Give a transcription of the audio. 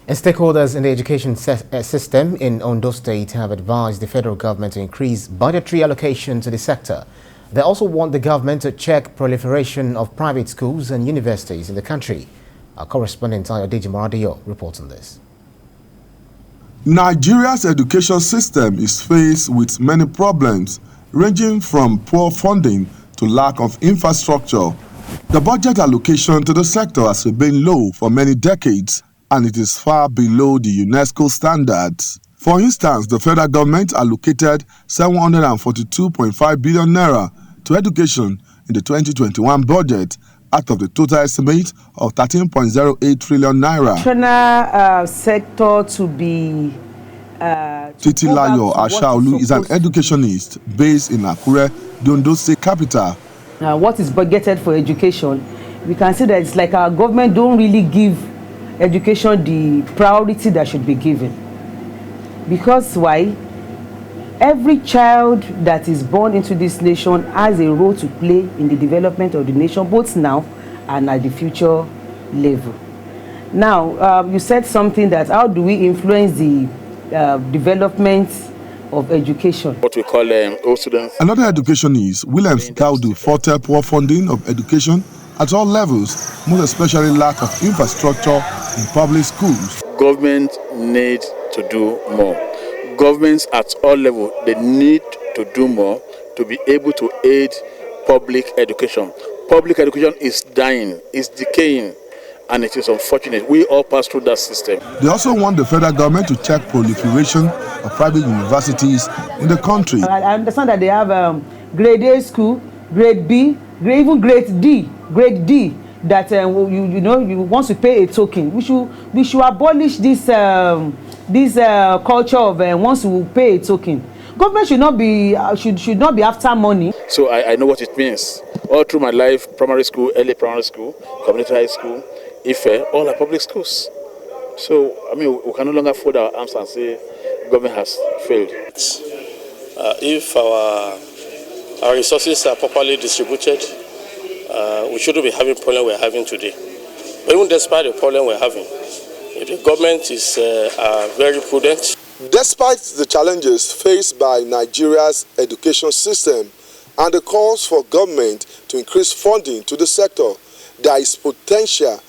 And stakeholders in the education system in Ondo State have advised the federal government to increase budgetary allocation to the sector. They also want the government to check proliferation of private schools and universities in the country. Our correspondent Ayodeji Maradiyo reports on this. Nigeria's education system is faced with many problems, ranging from poor funding to lack of infrastructure. The budget allocation to the sector has been low for many decades, and it is far below the UNESCO standards. For instance, the federal government allocated 742.5 billion naira to education in the 2021 budget, out of the total estimate of 13.08 trillion naira. National sector to be Titilayo Ashaolu is an educationist based in Akure, the Ondo State capital. What is budgeted for education, we can see that it's like our government don't really give education the priority that should be given. Because why? Every child that is born into this nation has a role to play in the development of the nation, both now and at the future level. Now, you said something that how do we influence the development of education? What we call old students. Another educationist, Williams Gaudu, fought poor funding of education at all levels, most especially lack of infrastructure in public schools. Government need to do more. Governments at all levels, they need to do more to be able to aid public education. Public education is dying, is decaying, and it is unfortunate. We all pass through that system. They also want the federal government to check proliferation of private universities in the country. I understand that they have grade A school, grade B, even grade D, that you want to pay a token. We should abolish this culture of once you pay a token. Government should not be after money. So I know what it means. All through my life, primary school, early primary school, community high school, IFE, all are public schools. So I mean, we can no longer fold our arms and say government has failed. If our resources are properly distributed, we shouldn't be having the problem we're having today. But even despite the problem we're having, the government is very prudent. Despite the challenges faced by Nigeria's education system and the calls for government to increase funding to the sector, there is potential